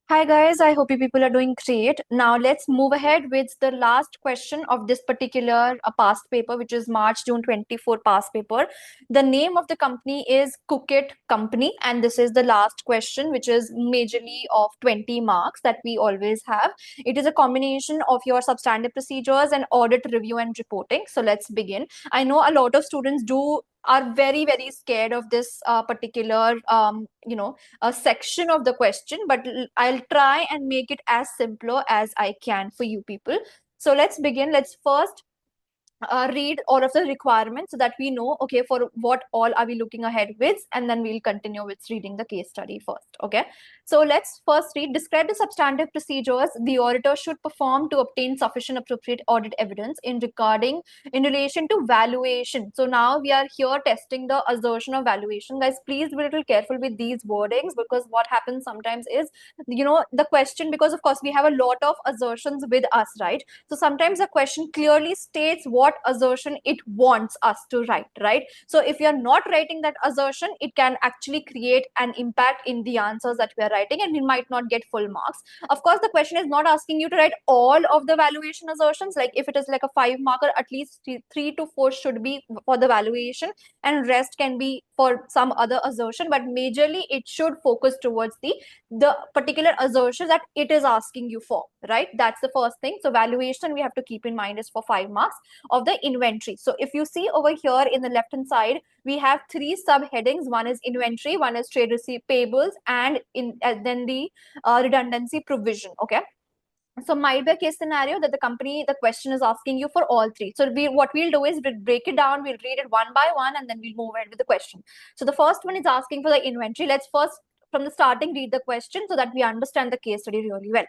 Hi guys, I hope you people are doing great. Now let's move ahead with the last question of this particular past paper, which is March-June 24 past paper. The name of the company is Cookit Company, and this is the last question, which is majorly of 20 marks that we always have. It is a combination of your substantive procedures and audit review and reporting. So let's begin. I know a lot of students are very scared of this particular a section of the question, but I'll try and make it as simpler as I can for you people. So let's begin. Let's first read all of the requirements so that we know, okay, for what all are we looking ahead with, and then we'll continue with reading the case study first. Okay, so let's first read. Describe the substantive procedures the auditor should perform to obtain sufficient appropriate audit evidence in relation to valuation. So now we are here testing the assertion of valuation. Guys, please be a little careful with these wordings, because what happens sometimes is, the question, because of course we have a lot of assertions with us, right? So sometimes the question clearly states what assertion it wants us to write, right? So if you are not writing that assertion, it can actually create an impact in the answers that we are writing, and we might not get full marks. Of course, the question is not asking you to write all of the valuation assertions. Like if it is like a 5 marker, at least three to four should be for the valuation, and rest can be for some other assertion. But majorly, it should focus towards the particular assertion that it is asking you for, right? That's the first thing. So valuation we have to keep in mind is for 5 marks of the inventory. So if you see over here in the left hand side, we have three subheadings. One is inventory, one is trade receipt payables, and then the redundancy provision. Okay, so might be a case scenario that the question is asking you for all three. So what we'll do is we'll break it down, we'll read it one by one, and then we'll move ahead with the question. So the first one is asking for the inventory. Let's first from the starting read the question so that we understand the case study really well.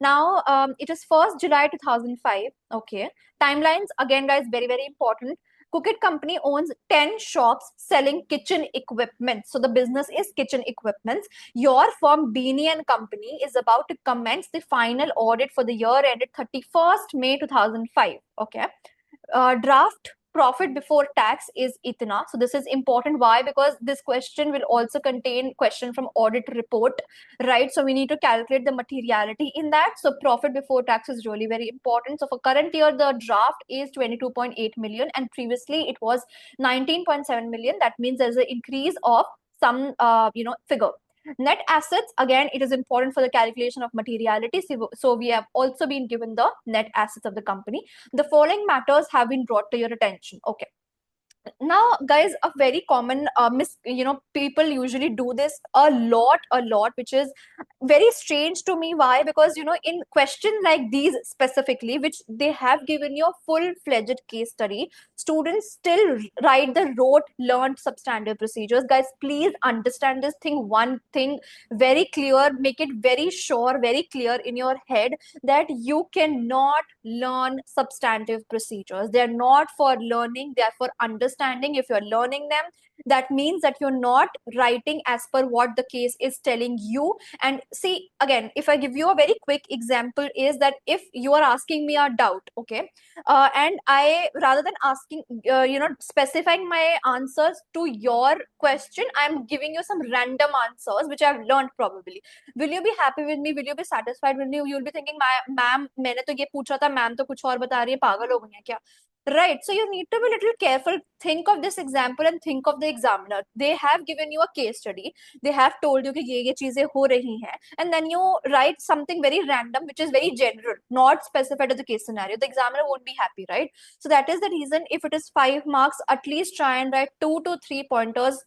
Now, it is 1st July 2005. Okay. Timelines, again, guys, very important. Cookit Company owns 10 shops selling kitchen equipment. So the business is kitchen equipment. Your firm, Beanie and Company, is about to commence the final audit for the year ended 31st May 2005. Okay. Draft profit before tax is itna. So this is important. Why? Because this question will also contain question from audit report, right? So we need to calculate the materiality in that. So profit before tax is really very important. So for current year, the draft is 22.8 million, and previously it was 19.7 million. That means there's an increase of some figure. Net assets, again, it is important for the calculation of materiality. So we have also been given the net assets of the company. The following matters have been brought to your attention. Okay. Now, guys, a very common people usually do this a lot, which is very strange to me. Why? Because in questions like these specifically, which they have given you a full-fledged case study, students still write the rote learned substantive procedures. Guys, please understand this thing, one thing very clear, make it very sure, very clear in your head, that you cannot learn substantive procedures. They are not for learning, they are for understanding. If you're learning them, that means that you're not writing as per what the case is telling you. And see, again, if I give you a very quick example, is that if you are asking me a doubt, okay, and I, rather than asking, specifying my answers to your question, I'm giving you some random answers which I've learned probably. Will you be happy with me? Will you be satisfied with me? You'll be thinking, ma'am मैंने तो ये पूछा था, ma'am तो कुछ और बता रही है, पागल हो गई है क्या? Right. So you need to be a little careful. Think of this example and think of the examiner. They have given you a case study. They have told you कि ये चीजें हो रही हैं, and then you write something very random, which is very general, not specified as a case scenario. The examiner won't be happy, right? So that is the reason. If it is 5 marks, at least try and write 2 to 3 pointers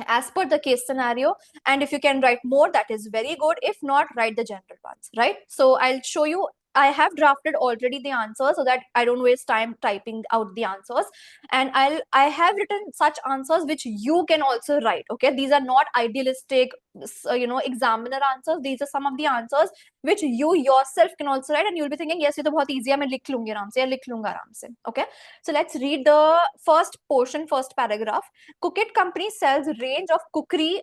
as per the case scenario, and if you can write more, that is very good. If not, write the general ones, right? So I'll show you. I have drafted already the answer so that I don't waste time typing out the answers, and I have written such answers which you can also write. Okay, these are not idealistic examiner answers. These are some of the answers which you yourself can also write, and you'll be thinking, yes, ये तो बहुत easy है, मैं लिख लूंगी आराम से, या लिख लूंगा आराम से. Okay, so let's read the first portion, first paragraph. Cookit Company sells range of cookery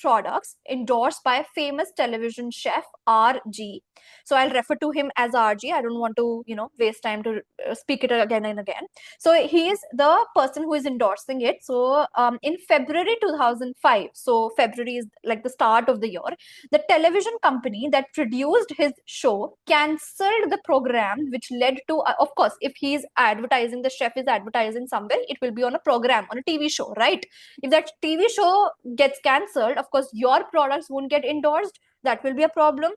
products endorsed by famous television chef R.G. So I'll refer to him as RG. I don't want to, waste time to speak it again and again. So he is the person who is endorsing it. So in February 2005, so February is like the start of the year, the television company that produced his show cancelled the program, which led to, of course, if he's advertising, the chef is advertising somewhere, it will be on a program, on a TV show, right? If that TV show gets cancelled, of course, your products won't get endorsed. That will be a problem,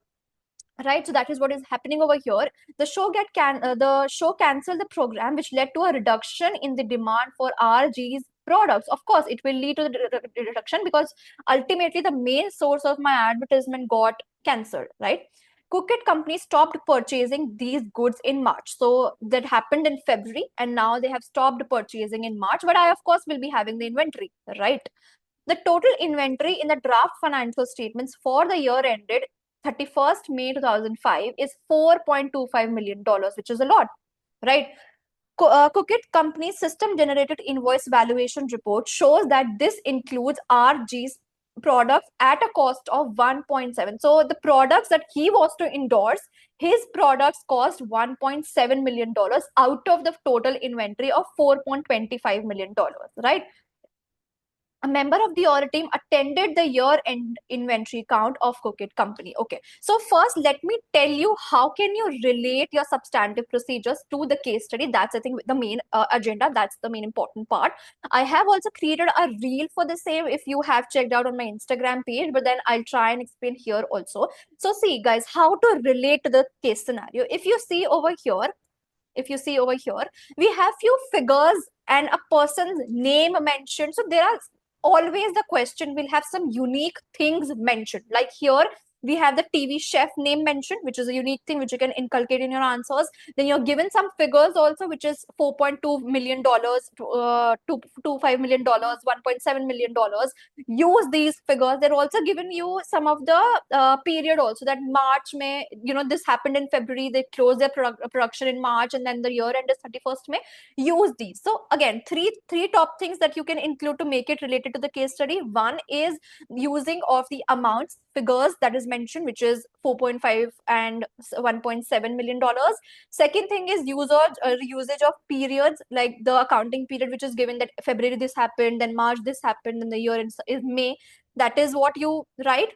right? So that is what is happening over here. The show cancelled the program, which led to a reduction in the demand for RG's products. Of course, it will lead to the reduction because ultimately the main source of my advertisement got cancelled, right? Cookit company stopped purchasing these goods in March. So that happened in February, and now they have stopped purchasing in March. But I, of course, will be having the inventory, right? The total inventory in the draft financial statements for the year ended 31st May 2005 is $4.25 million, which is a lot, right? Cookit Company's system generated invoice valuation report shows that this includes RG's products at a cost of 1.7. So the products that he was to endorse, his products cost $1.7 million out of the total inventory of $4.25 million, right? A member of the audit team attended the year-end inventory count of Cookit Company. Okay, so first let me tell you how can you relate your substantive procedures to the case study. That's, I think, the main agenda. That's the main important part. I have also created a reel for the same if you have checked out on my Instagram page, but then I'll try and explain here also. So see, guys, how to relate to the case scenario. If you see over here, we have few figures and a person's name mentioned. So there are always, the question will have some unique things mentioned. Like here, we have the TV chef name mentioned, which is a unique thing which you can inculcate in your answers. Then you're given some figures also, which is $4.2 million, $2.25 million, $1.7 million. Use these figures. They're also given you some of the period also, that March, May, this happened in February, they closed their production in March, and then the year end is 31st May. Use these. So again, three top things that you can include to make it related to the case study. One is using of the amounts, figures that is mentioned, which is 4.5 and $1.7 million. Second thing is usage of periods, like the accounting period, which is given that February this happened, then March this happened, and the year is May. That is what you write.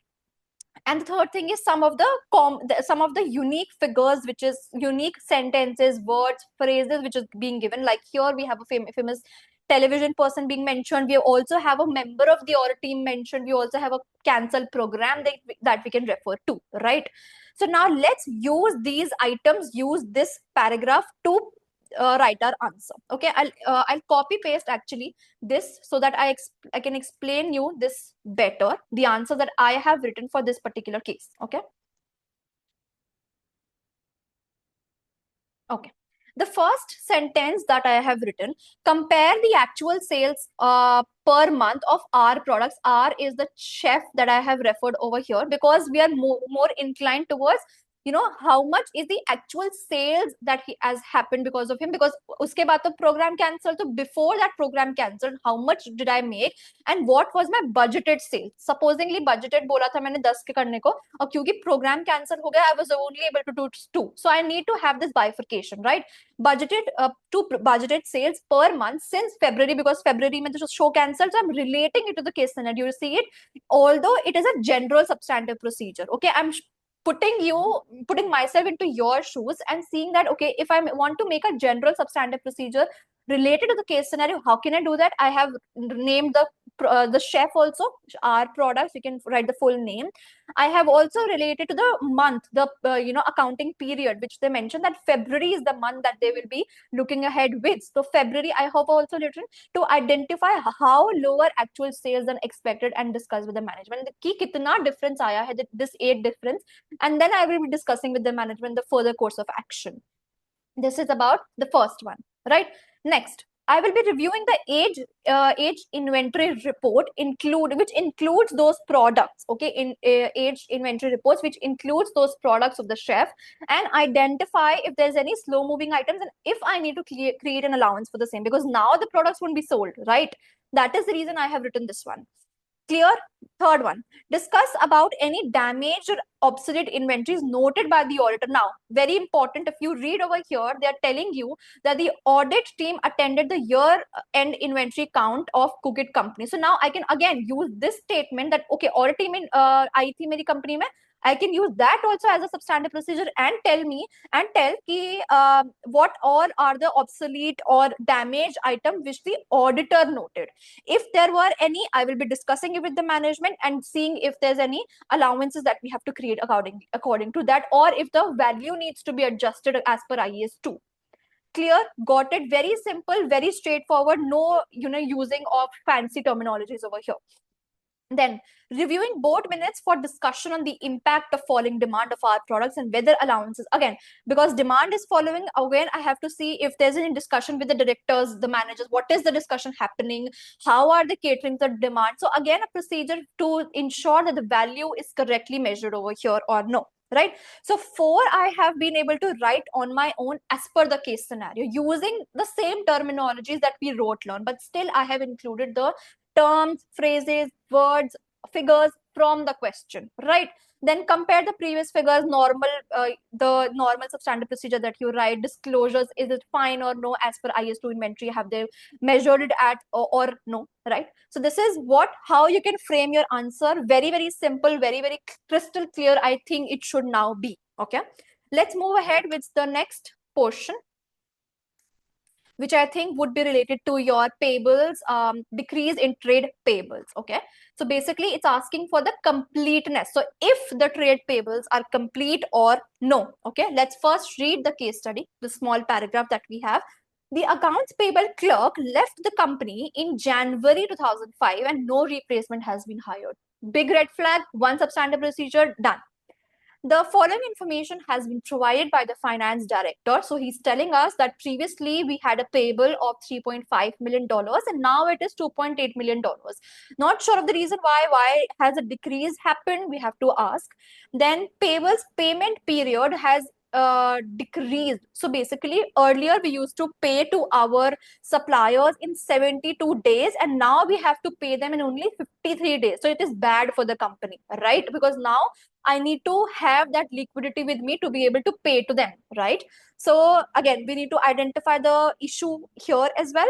And the third thing is some of the unique figures, which is unique sentences, words, phrases, which is being given. Like here we have a famous television person being mentioned. We also have a member of the audit team mentioned. We also have a cancel program that we can refer to, right? So now let's use these items, use this paragraph to write our answer. Okay, I'll copy paste actually this so that I can explain you this better, the answer that I have written for this particular case. Okay. Okay. The first sentence that I have written, compare the actual sales per month of R products. R is the chef that I have referred over here, because we are more inclined towards, how much is the actual sales that he has happened because of him, because uske baad to program cancelled. So before that program cancelled, how much did I make and what was my budgeted sales? Supposingly budgeted बोला था मैंने 10 के करने को, और क्योंकि program cancel हो गया, I was only able to do 2. So I need to have this bifurcation, right? Budgeted sales per month since February, because February mein the show cancelled, so I'm relating it to the case scenario. You see it, although it is a general substantive procedure. Okay, I'm putting myself into your shoes and seeing that, okay, if I want to make a general substantive procedure related to the case scenario, how can I do that? I have named the chef also, our products. You can write the full name. I have also related to the month, the accounting period, which they mentioned that February is the month that they will be looking ahead with. So February, I hope also written to identify how lower actual sales than expected and discuss with the management. The key kitna difference aaya hai, this 8 difference, and then I will be discussing with the management the further course of action. This is about the first one, right? Next, I will be reviewing the age inventory report, which includes those products. Okay, in age inventory reports, which includes those products of the chef, and identify if there's any slow moving items and if I need to create an allowance for the same, because now the products won't be sold, right? That is the reason I have written this one. Clear? Third one, discuss about any damaged or obsolete inventories noted by the auditor. Now, very important, if you read over here, they are telling you that the audit team attended the year-end inventory count of Cookit company. So now I can again use this statement that, okay, audit team in आई थी मेरी company में, I can use that also as a substantive procedure and tell ki what all are the obsolete or damaged item which the auditor noted. If there were any, I will be discussing it with the management and seeing if there's any allowances that we have to create according to that, or if the value needs to be adjusted as per IAS 2. Clear? Got it? Very simple, very straightforward. No, using of fancy terminologies over here. Then, reviewing board minutes for discussion on the impact of falling demand of our products and whether allowances. Again, because demand is following, again, I have to see if there's any discussion with the directors, the managers, what is the discussion happening, how are they catering the demand. So again, a procedure to ensure that the value is correctly measured over here or no. Right? So 4, I have been able to write on my own as per the case scenario using the same terminologies that we wrote learn, but still I have included the terms, phrases, words, figures from the question, right? Then compare the previous figures, the normal substantive procedure that you write, disclosures, is it fine or no as per IS2 inventory, have they measured it at or no, right? So this is how you can frame your answer. Very, very simple, very, very crystal clear. I think it should now be, okay? Let's move ahead with the next portion, which I think would be related to your payables, decrease in trade payables. Okay. So basically it's asking for the completeness. So if the trade payables are complete or no. Okay. Let's first read the case study, the small paragraph that we have. The accounts payable clerk left the company in January 2005 and no replacement has been hired. Big red flag, one substantive procedure, done. The following information has been provided by the finance director. So he's telling us that previously we had a payable of $3.5 million and now it is $2.8 million. Not sure of the reason why has a decrease happened, we have to ask. Then payables payment period has decreased. So basically earlier we used to pay to our suppliers in 72 days and now we have to pay them in only 53 days. So it is bad for the company, right? Because now I need to have that liquidity with me to be able to pay to them, right? So again, we need to identify the issue here as well.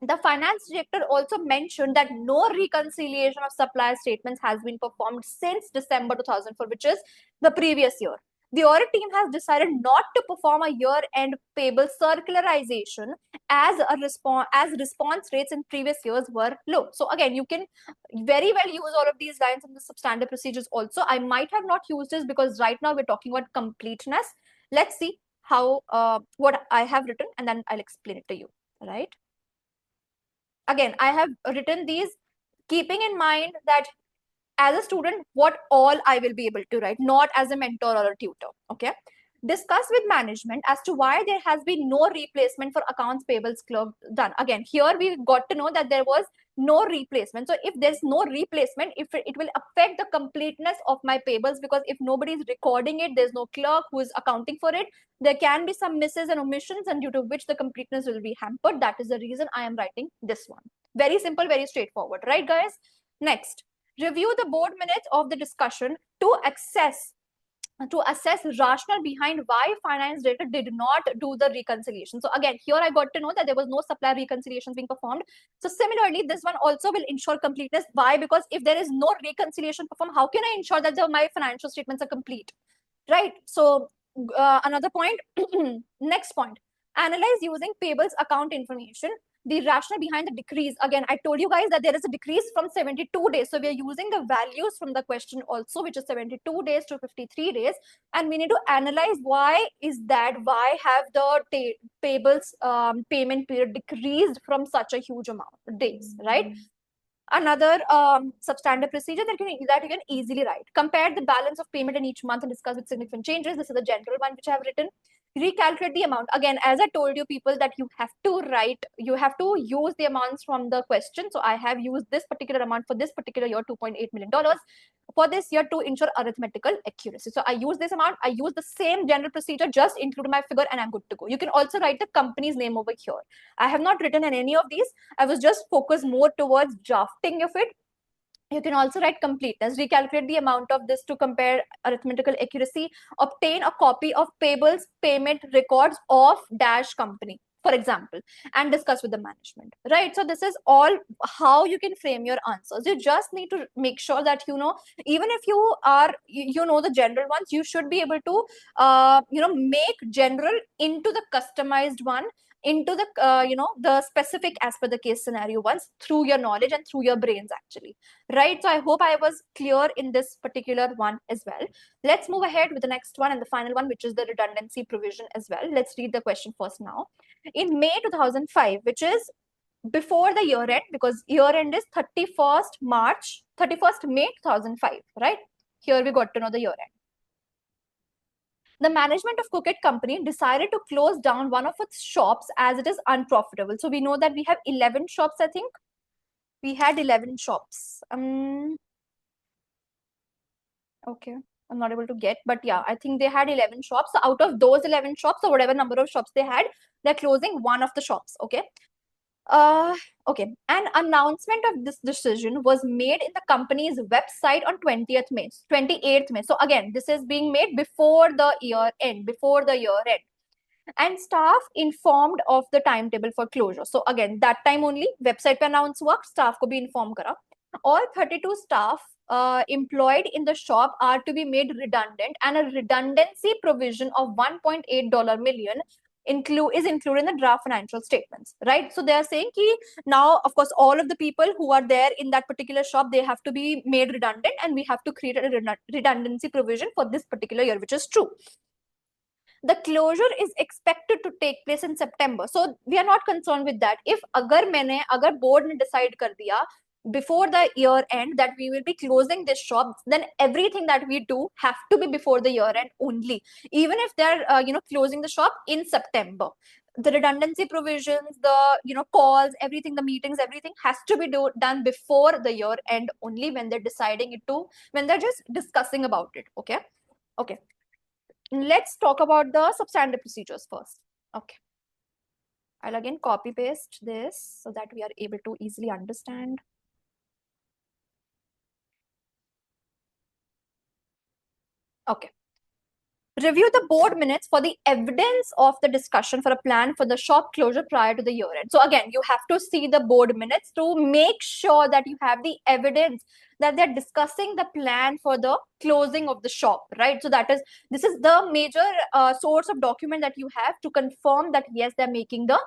The finance director also mentioned that no reconciliation of supplier statements has been performed since December 2004, which is the previous year. The audit team has decided not to perform a year-end payable circularization as response rates in previous years were low. So again, you can very well use all of these lines in the substandard procedures also. I might have not used this because right now we're talking about completeness. Let's see how what I have written and then I'll explain it to you, right? Again, I have written these keeping in mind that as a student, what all I will be able to write, not as a mentor or a tutor. Okay. Discuss with management as to why there has been no replacement for accounts payables clerk done. Again, here we got to know that there was no replacement. So if there's no replacement, if it will affect the completeness of my payables, because if nobody is recording it, there's no clerk who is accounting for it, there can be some misses and omissions, and due to which the completeness will be hampered. That is the reason I am writing this one. Very simple, very straightforward, right, guys? Next, review the board minutes of the discussion to assess rationale behind why finance director did not do the reconciliation. So again, here I got to know that there was no supplier reconciliations being performed. So similarly, this one also will ensure completeness. Why? Because if there is no reconciliation performed, how can I ensure that my financial statements are complete? Right? So another point, next point, analyze using payables account information. The rationale behind the decrease, again, I told you guys that there is a decrease from 72 days. So we are using the values from the question also, which is 72 days to 53 days. And we need to analyze why is that, why have the payables payment period decreased from such a huge amount of days, right? Another substandard procedure that you can easily write. Compare the balance of payment in each month and discuss with significant changes. This is the general one which I have written. Recalculate the amount. Again, as I told you people that you have to use the amounts from the question. So I have used this particular amount for this particular year, $2.8 million for this year to ensure arithmetical accuracy. So I use this amount, I use the same general procedure, just include my figure and I'm good to go. You can also write the company's name over here. I have not written in any of these. I was just focused more towards drafting of it. You can also write completeness, recalculate the amount of this to compare arithmetical accuracy, obtain a copy of payables payment records of dash company, for example, and discuss with the management, right? So this is all how you can frame your answers. You just need to make sure that, even if you are, you know the general ones, you should be able to, make general into the customized one, into the, the specific as per the case scenario ones through your knowledge and through your brains actually. Right, so I hope I was clear in this particular one as well. Let's move ahead with the next one and the final one, which is the redundancy provision as well. Let's read the question first now. In May 2005, which is before the year end, because year end is 31st May 2005, right? Here we got to know the year end. The management of Cookit Company decided to close down one of its shops as it is unprofitable. So we know that we have 11 shops, I think. We had 11 shops. Okay, I'm not able to get, but yeah, I think they had 11 shops. So out of those 11 shops, or whatever number of shops they had, they're closing one of the shops. Okay. Okay. An announcement of this decision was made in the company's website on 20th May, 28th May. So again, this is being made before the year end, and staff informed of the timetable for closure. So again, that time only website pe announce hua, staff ko bhi inform kara. All 32 staff employed in the shop are to be made redundant, and a redundancy provision of $1.8 million is included in the draft financial statements, right? So they are saying ki now, of course, all of the people who are there in that particular shop, they have to be made redundant, and we have to create a redundancy provision for this particular year, which is true. The closure is expected to take place in September. So we are not concerned with that. If agar board ne decide kar diya before the year end that we will be closing this shop, then everything that we do have to be before the year end only, even if they're closing the shop in September. The redundancy provisions, the calls, everything, the meetings, everything has to be done before the year end only, when they're just discussing about it. Okay. Let's talk about the substantive procedures first. Okay. I'll again copy paste this so that we are able to easily understand. Okay. Review the board minutes for the evidence of the discussion for a plan for the shop closure prior to the year end. So again, you have to see the board minutes to make sure that you have the evidence that they're discussing the plan for the closing of the shop, right? So this is the major source of document that you have to confirm that yes, they're making the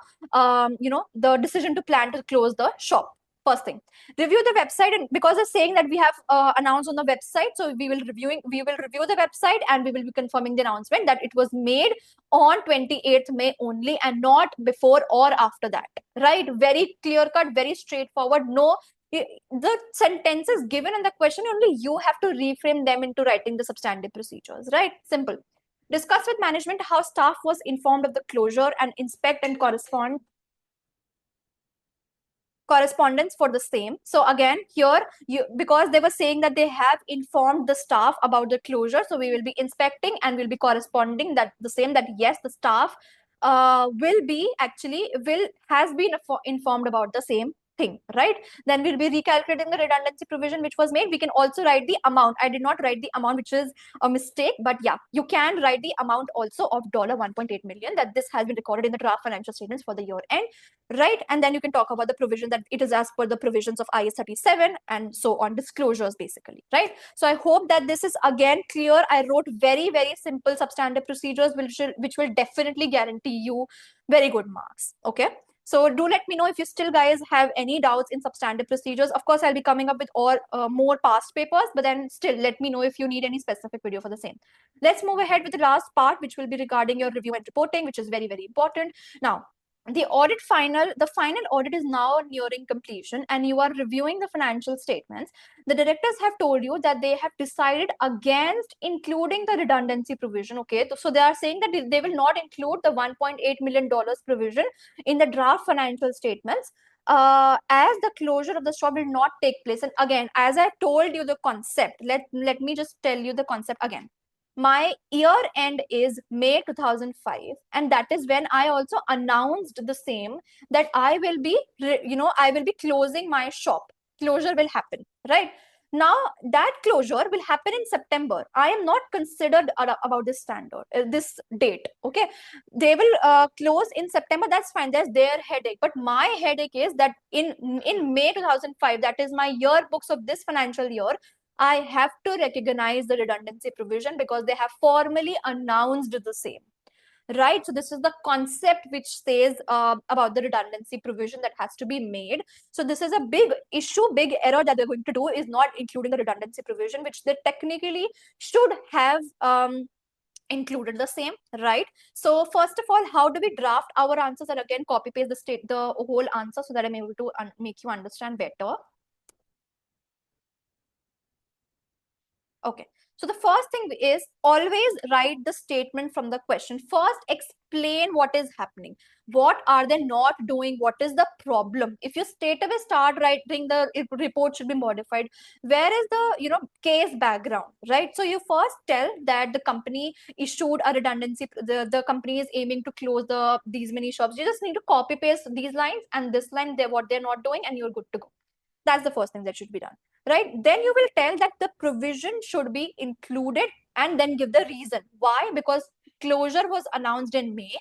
the decision to plan to close the shop. First thing, review the website, and because it's saying that we have announced on the website, so we will review the website, and we will be confirming the announcement that it was made on 28th May only, and not before or after that, right? Very clear cut, very straightforward. No, the sentences given in the question, only you have to reframe them into writing the substantive procedures, right? Simple. Discuss with management how staff was informed of the closure and inspect and correspondence for the same. So again, here because they were saying that they have informed the staff about the closure, so we will be inspecting and will be corresponding that the same, that yes, the staff has been informed about the same thing, right? Then we'll be recalculating the redundancy provision which was made. We can also write the amount. I did not write the amount, which is a mistake, but yeah, you can write the amount also of $1.8 million, that this has been recorded in the draft financial statements for the year end, right? And then you can talk about the provision that it is as per the provisions of IS 37 and so on, disclosures basically, right? So I hope that this is again clear. I wrote very, very simple substantive procedures which will definitely guarantee you very good marks. Okay. So do let me know if you still guys have any doubts in substantive procedures. Of course, I'll be coming up with more past papers, but then still let me know if you need any specific video for the same. Let's move ahead with the last part, which will be regarding your review and reporting, which is very, very important. Now, the final audit is now nearing completion, and you are reviewing the financial statements. The directors have told you that they have decided against including the redundancy provision. Okay, so they are saying that they will not include the $1.8 million provision in the draft financial statements, as the closure of the shop will not take place. And again, as I told you the concept, let me just tell you the concept again. My year end is May 2005, and that is when I also announced the same, that I will be closing my shop. Closure will happen, right? Now that closure will happen in September. I am not considered about this standard, this date. Okay, they will close in September. That's fine. That's their headache. But my headache is that in May 2005, that is my yearbooks of this financial year, I have to recognize the redundancy provision because they have formally announced the same. Right, so this is the concept which says about the redundancy provision that has to be made. So this is a big issue, big error that they're going to do, is not including the redundancy provision, which they technically should have included the same. Right, so first of all, how do we draft our answers? And again, copy paste the whole answer so that I'm able to make you understand better. Okay, so the first thing is always write the statement from the question. First, explain what is happening. What are they not doing? What is the problem? If you straight away start writing the report should be modified, where is the case background, right? So you first tell that the company issued a redundancy. The company is aiming to close these many shops. You just need to copy paste these lines and this line. What they're not doing, and you're good to go. That's the first thing that should be done, right? Then you will tell that the provision should be included and then give the reason. Why? Because closure was announced in May.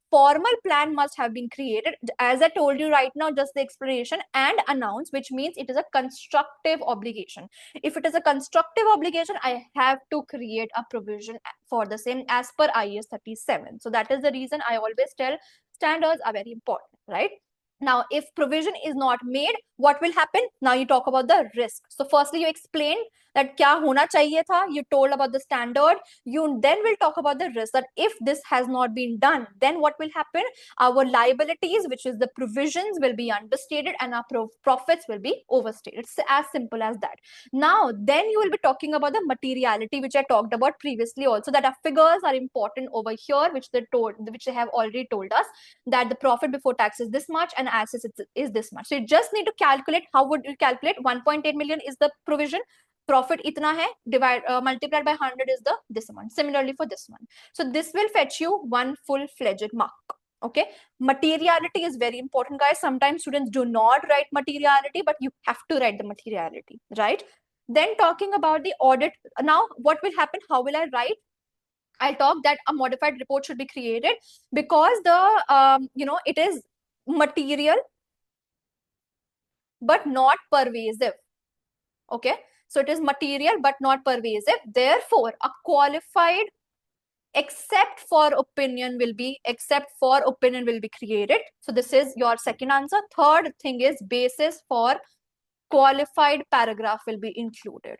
Formal plan must have been created. As I told you right now, just the explanation and announce, which means it is a constructive obligation. If it is a constructive obligation, I have to create a provision for the same as per IAS 37. So that is the reason I always tell standards are very important, right? Now, if provision is not made, what will happen? Now you talk about the risk. So firstly, you explain that kya hona chahiye tha. You told about the standard. You then will talk about the risk, that if this has not been done, then what will happen? Our liabilities, which is the provisions, will be understated and our profits will be overstated. It's as simple as that. Now, then you will be talking about the materiality, which I talked about previously also, that our figures are important over here, which they have already told us that the profit before tax is this much and assets is this much. So you just need to calculate. How would you calculate? 1.8 million is the provision, profit itna hai, multiplied by 100 is the this amount. Similarly for this one. So this will fetch you one full-fledged mark. Okay, materiality is very important, guys. Sometimes students do not write materiality, but you have to write the materiality, right? Then talking about the audit. Now what will happen? How will I write? I'll talk that a modified report should be created because it is material but not pervasive. Okay, so it is material but not pervasive. Therefore, a qualified except for opinion will be created. So this is your second answer. Third thing is basis for qualified paragraph will be included.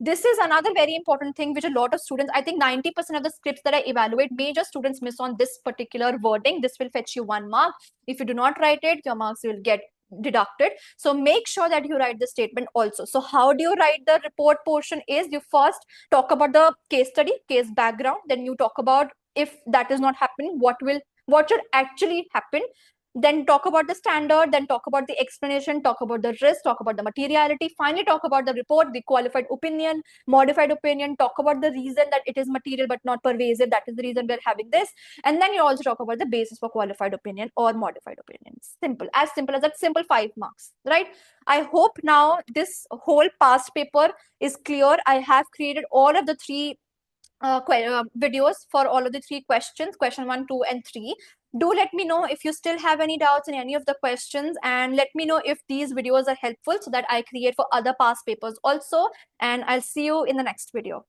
This is another very important thing which a lot of students, I think 90% of the scripts that I evaluate, major students miss on this particular wording. This will fetch you 1 mark. If you do not write it, your marks will get deducted. So make sure that you write the statement also. So how do you write the report portion is you first talk about the case study, case background, then you talk about if that is not happening, what should actually happen, then talk about the standard, then talk about the explanation, talk about the risk, talk about the materiality, finally talk about the report, the qualified opinion, modified opinion, talk about the reason that it is material but not pervasive, that is the reason we're having this, and then you also talk about the basis for qualified opinion or modified opinion. Simple as that, simple 5 marks, right? I hope now this whole past paper is clear. I have created all of the 3 videos for all of the 3 questions, question 1, 2, and 3. Do let me know if you still have any doubts in any of the questions, and let me know if these videos are helpful so that I create for other past papers also. And I'll see you in the next video.